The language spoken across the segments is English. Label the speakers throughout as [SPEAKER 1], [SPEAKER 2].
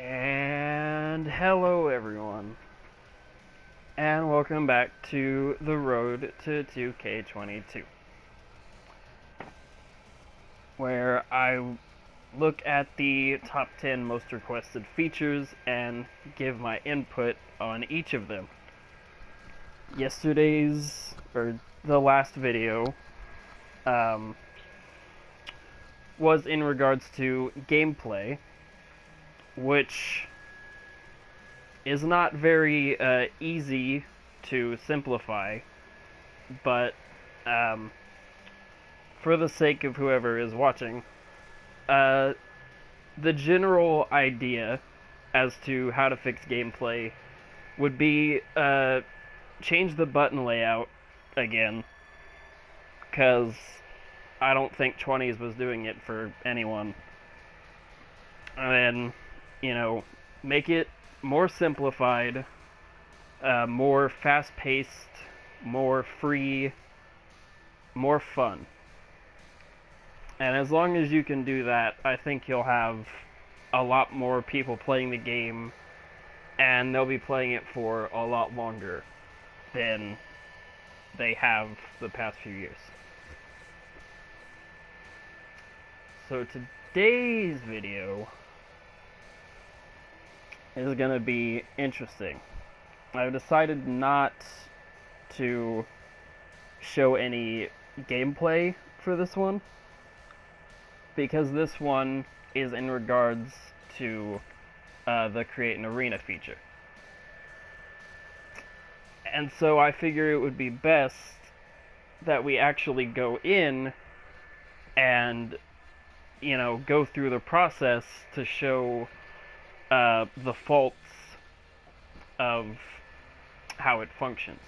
[SPEAKER 1] And hello everyone, and welcome back to the road to 2K22, where I look at the top 10 most requested features and give my input on each of them. The last video, was in regards to gameplay, which is not very easy to simplify, but for the sake of whoever is watching, the general idea as to how to fix gameplay would be change the button layout again, because I don't think 20s was doing it for anyone. And then, make it more simplified, more fast-paced, more free, more fun. And as long as you can do that, I think you'll have a lot more people playing the game, and they'll be playing it for a lot longer than they have the past few years. So today's video is going to be interesting. I've decided not to show any gameplay for this one, because this one is in regards to the Create an Arena feature. And so I figure it would be best that we actually go in and, go through the process to show the faults of how it functions,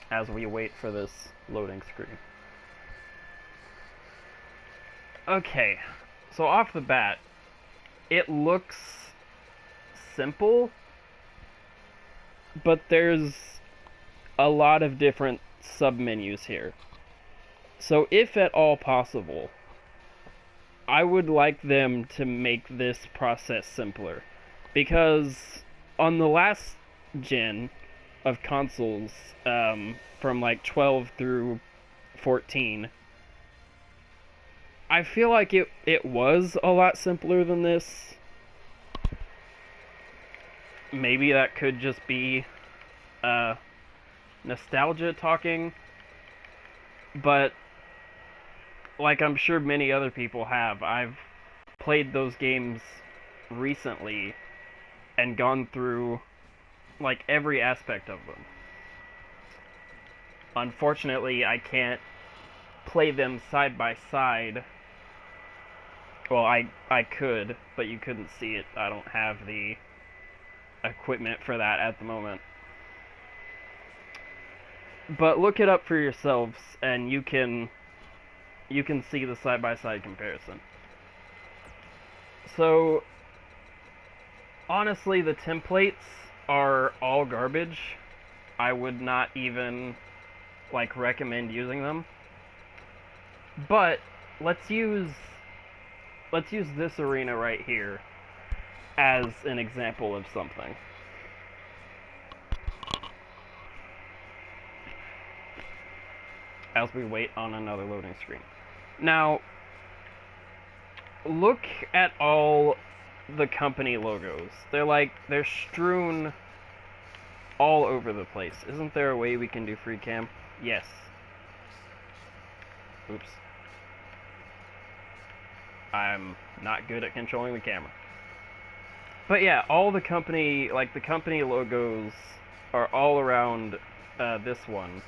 [SPEAKER 1] as we wait for this loading screen. Okay, so off the bat, it looks simple, but there's a lot of different sub-menus here. So if at all possible, I would like them to make this process simpler, because on the last gen of consoles, from like 12 through 14, I feel like it was a lot simpler than this. Maybe that could just be nostalgia talking, but like I'm sure many other people have, I've played those games recently and gone through like every aspect of them. Unfortunately, I can't play them side by side. Well, I could, but you couldn't see it. I don't have the equipment for that at the moment. But look it up for yourselves, and you can see the side-by-side comparison. So, honestly, the templates are all garbage. I would not even recommend using them. But let's use this arena right here as an example of something. As we wait on another loading screen. Now, look at all the company logos. They're strewn all over the place. Isn't there a way we can do free cam? Yes. Oops. I'm not good at controlling the camera. But yeah, all the company logos are all around this one.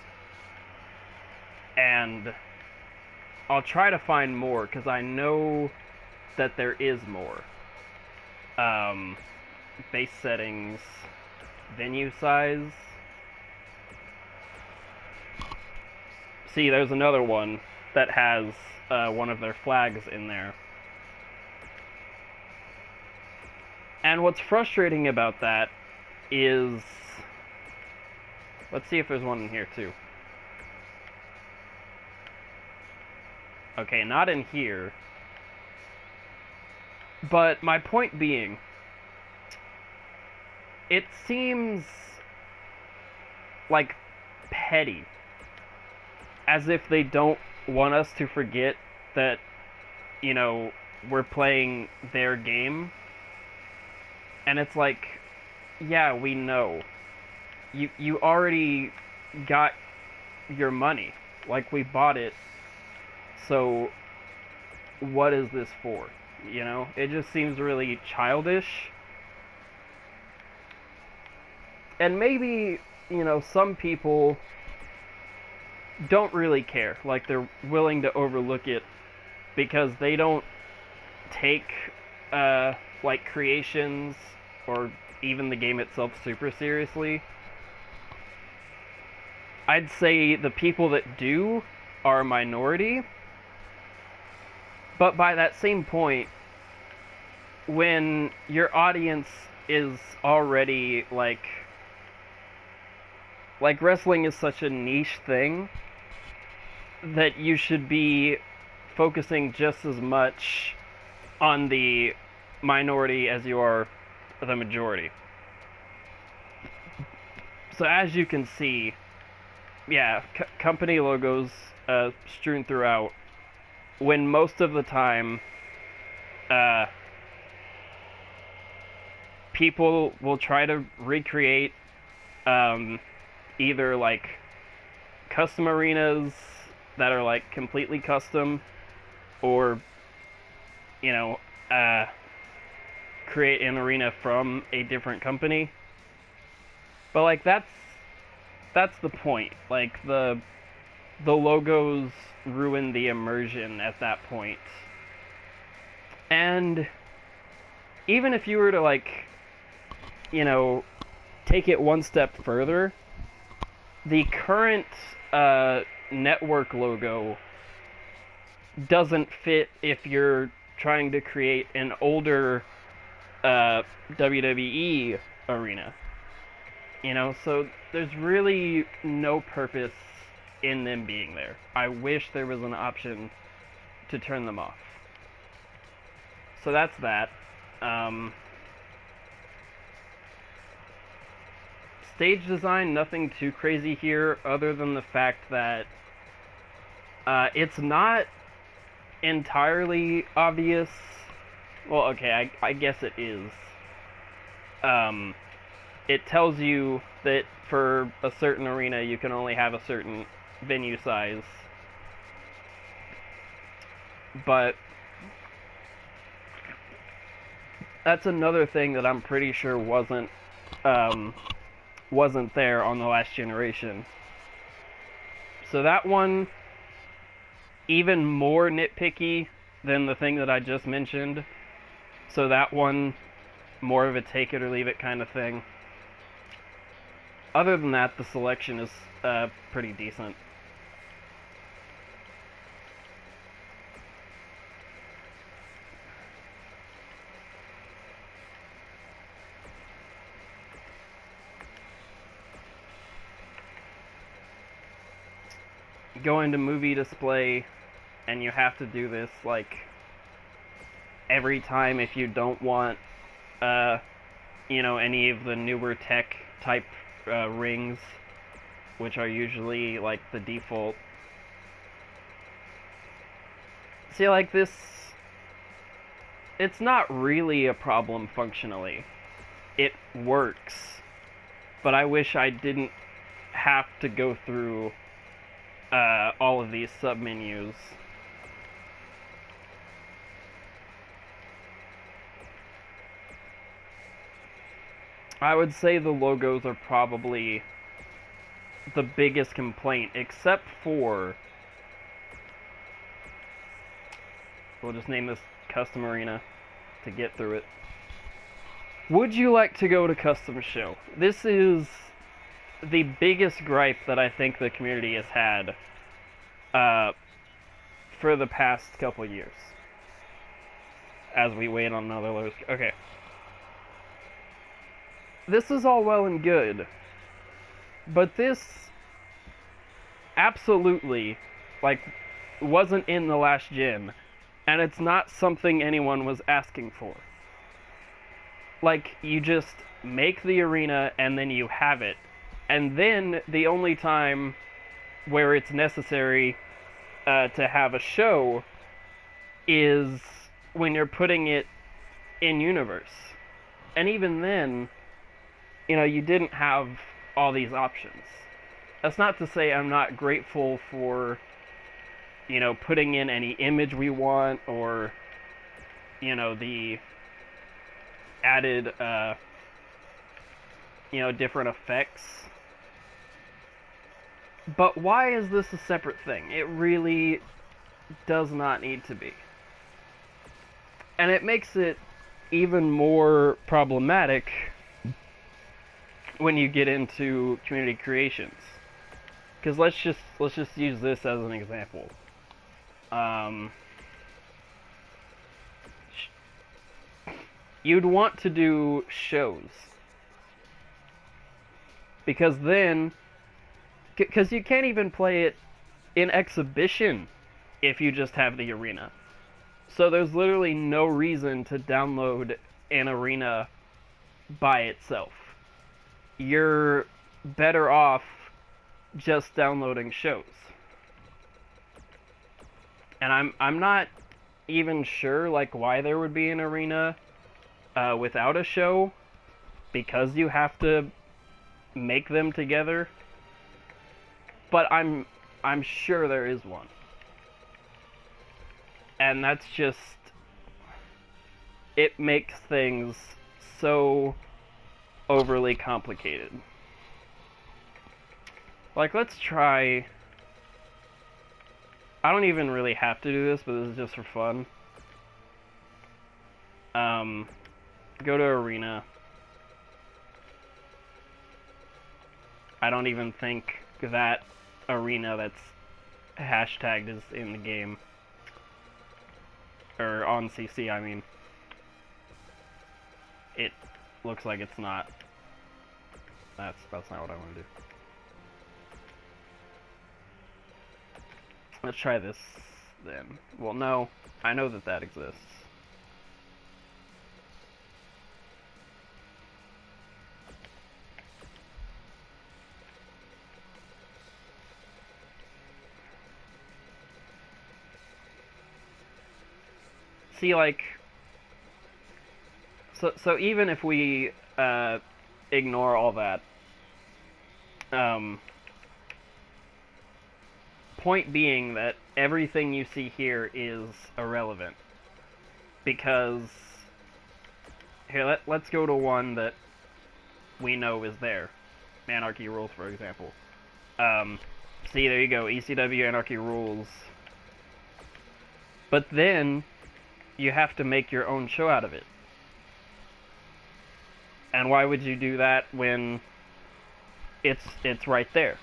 [SPEAKER 1] And I'll try to find more, because I know that there is more. Base settings, venue size. See, there's another one that has one of their flags in there. And what's frustrating about that is... Let's see if there's one in here, too. Okay, not in here. But my point being, it seems like petty, as if they don't want us to forget that, you know, we're playing their game. And it's like, yeah, we know. You already got your money. Like, we bought it. So, what is this for? You know? It just seems really childish. And maybe, you know, some people don't really care. Like, they're willing to overlook it because they don't take, like, creations or even the game itself super seriously. I'd say the people that do are a minority. But by that same point, when your audience is already, like wrestling is such a niche thing that you should be focusing just as much on the minority as you are the majority. So as you can see, yeah, company logos strewn throughout, when most of the time people will try to recreate either like custom arenas that are like completely custom, or, you know, create an arena from a different company. But like that's the point. Like the logos ruin the immersion at that point. And even if you were to, like, you know, take it one step further, the current network logo doesn't fit if you're trying to create an older WWE arena. You know, so there's really no purpose in them being there. I wish there was an option to turn them off. So that's that. Stage design, nothing too crazy here, other than the fact that it's not entirely obvious. Well, okay, I guess it is. It tells you that for a certain arena you can only have a certain venue size. But that's another thing that I'm pretty sure wasn't there on the last generation. So that one, even more nitpicky than the thing that I just mentioned. So that one, more of a take it or leave it kind of thing. Other than that, the selection is pretty decent. Go into movie display, and you have to do this, like, every time if you don't want, you know, any of the newer tech type rings, which are usually, like, the default. See, like, this, it's not really a problem functionally. It works, but I wish I didn't have to go through all of these submenus. I would say the logos are probably the biggest complaint, except for, we'll just name this Custom Arena to get through it. Would you like to go to Custom Show? This is the biggest gripe that I think the community has had for the past couple years. As we wait on another load. Okay. This is all well and good, but this absolutely, like, wasn't in the last gen, And it's not something anyone was asking for. Like, you just make the arena and then you have it. And then the only time where it's necessary to have a show is when you're putting it in universe. And even then, you know, you didn't have all these options. That's not to say I'm not grateful for, you know, putting in any image we want, or, you know, the added, you know, different effects. But why is this a separate thing? It really does not need to be. And it makes it even more problematic when you get into community creations. Because let's just use this as an example. You'd want to do shows, because then, because you can't even play it in exhibition if you just have the arena. So there's literally no reason to download an arena by itself. You're better off just downloading shows. And I'm not even sure like why there would be an arena without a show, because you have to make them together. But I'm sure there is one. And that's just, it makes things so overly complicated. Like, let's try, I don't even really have to do this, but this is just for fun. Go to Arena. I don't even think that arena that's hashtagged is in the game. Or on CC, I mean. It looks like it's not. That's not what I want to do. Let's try this then. Well, no. I know that that exists. See, like, so even if we ignore all that, point being that everything you see here is irrelevant, because here, let's go to one that we know is there. Anarchy Rules, for example. See, there you go, ECW Anarchy Rules. But then you have to make your own show out of it. And why would you do that when it's right there?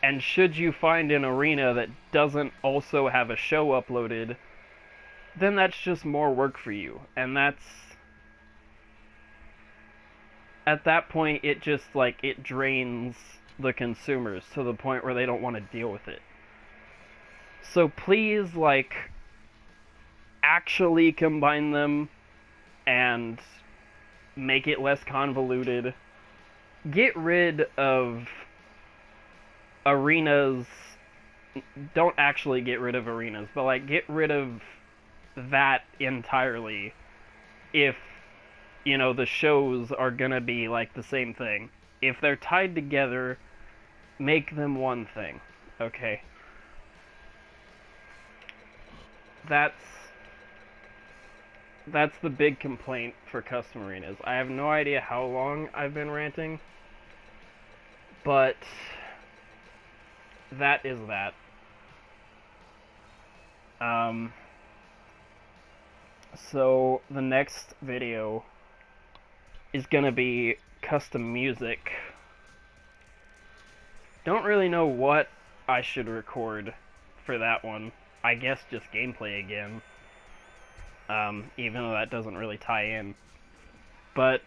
[SPEAKER 1] And should you find an arena that doesn't also have a show uploaded, then that's just more work for you. And that's, at that point, it just, like, it drains the consumers to the point where they don't want to deal with it. So please, like, actually combine them and make it less convoluted. Get rid of arenas. Don't actually get rid of arenas, but, like, get rid of that entirely if, you know, the shows are gonna be, like, the same thing. If they're tied together, make them one thing, okay? That's the big complaint for custom arenas. I have no idea how long I've been ranting, but that is that. So the next video is gonna be custom music. Don't really know what I should record for that one. I guess just gameplay again. Even though that doesn't really tie in. But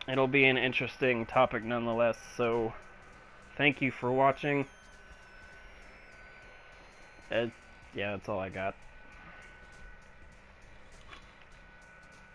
[SPEAKER 1] it'll be an interesting topic nonetheless, so thank you for watching. Yeah, that's all I got.